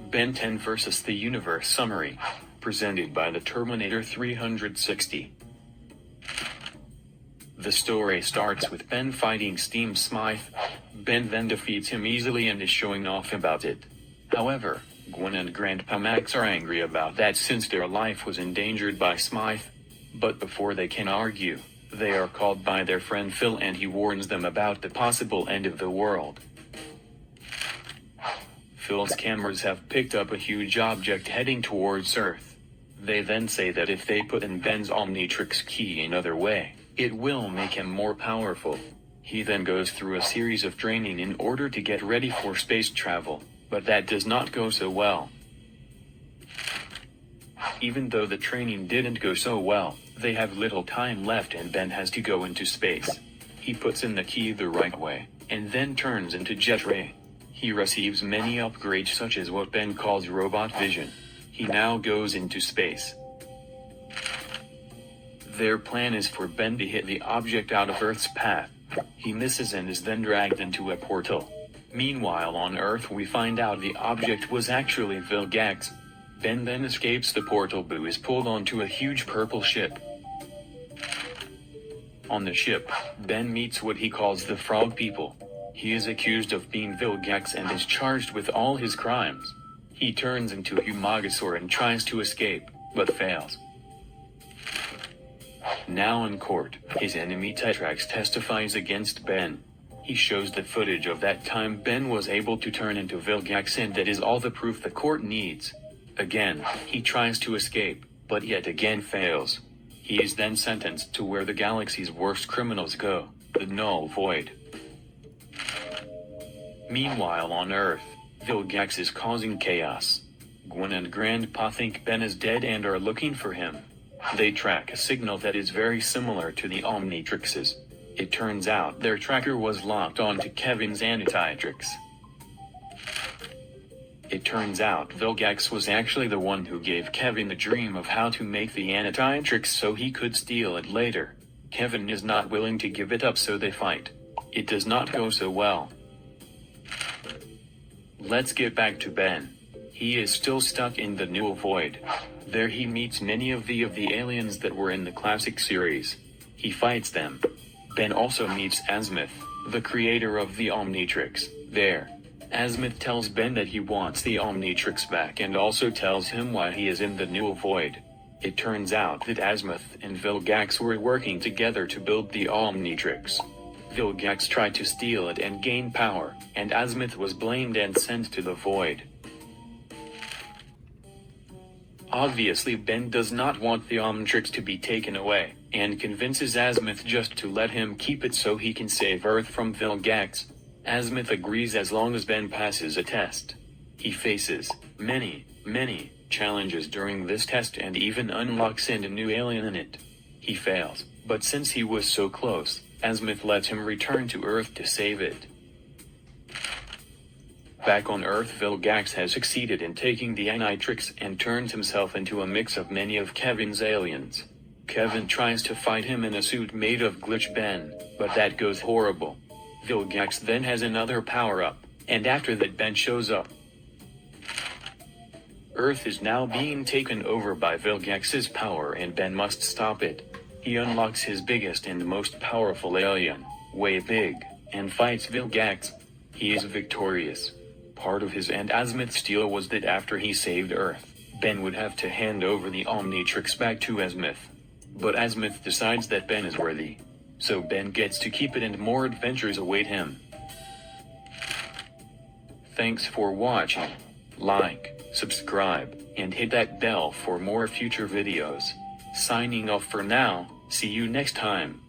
Ben 10 vs. the Universe Summary. Presented by the Terminator 360. The story starts with Ben fighting Steam Smythe. Ben then defeats him easily and is showing off about it. However, Gwen and Grandpa Max are angry about that since their life was endangered by Smythe. But before they can argue, they are called by their friend Phil and he warns them about the possible end of the world. Phil's cameras have picked up a huge object heading towards Earth. They then say that if they put in Ben's Omnitrix key another way, it will make him more powerful. He then goes through a series of training in order to get ready for space travel, but that does not go so well. Even though the training didn't go so well, they have little time left and Ben has to go into space. He puts in the key the right way, and then turns into Jet Ray. He receives many upgrades such as what Ben calls Robot Vision. He now goes into space. Their plan is for Ben to hit the object out of Earth's path. He misses and is then dragged into a portal. Meanwhile on Earth we find out the object was actually Vilgax. Ben then escapes the portal but is pulled onto a huge purple ship. On the ship, Ben meets what he calls the Frog People. He is accused of being Vilgax and is charged with all his crimes. He turns into a Humagosaur and tries to escape, but fails. Now in court, his enemy Tetrax testifies against Ben. He shows the footage of that time Ben was able to turn into Vilgax and that is all the proof the court needs. Again, he tries to escape, but yet again fails. He is then sentenced to where the galaxy's worst criminals go, the Null Void. Meanwhile on Earth, Vilgax is causing chaos. Gwen and Grandpa think Ben is dead and are looking for him. They track a signal that is very similar to the Omnitrix's. It turns out their tracker was locked onto Kevin's Antitrix. It turns out Vilgax was actually the one who gave Kevin the dream of how to make the Antitrix so he could steal it later. Kevin is not willing to give it up so they fight. It does not go so well. Let's get back to Ben. He is still stuck in the Null Void. There he meets many of the aliens that were in the classic series. He fights them. Ben also meets Azimuth, the creator of the Omnitrix, there. Azimuth tells Ben that he wants the Omnitrix back and also tells him why he is in the Null Void. It turns out that Azimuth and Vilgax were working together to build the Omnitrix. Vilgax tried to steal it and gain power, and Azimuth was blamed and sent to the Void. Obviously Ben does not want the Omnitrix to be taken away, and convinces Azimuth just to let him keep it so he can save Earth from Vilgax. Azimuth agrees as long as Ben passes a test. He faces many challenges during this test and even unlocks a new alien in it. He fails, but since he was so close, Azimuth lets him return to Earth to save it. Back on Earth, Vilgax has succeeded in taking the Antitrix and turns himself into a mix of many of Kevin's aliens. Kevin tries to fight him in a suit made of Glitch Ben, but that goes horrible. Vilgax then has another power-up, and after that Ben shows up. Earth is now being taken over by Vilgax's power and Ben must stop it. He unlocks his biggest and most powerful alien, Way Big, and fights Vilgax. He is victorious. Part of his and Azimuth's deal was that after he saved Earth, Ben would have to hand over the Omnitrix back to Azimuth. But Azimuth decides that Ben is worthy. So Ben gets to keep it and more adventures await him. Thanks for watching. Like, subscribe, and hit that bell for more future videos. Signing off for now, see you next time.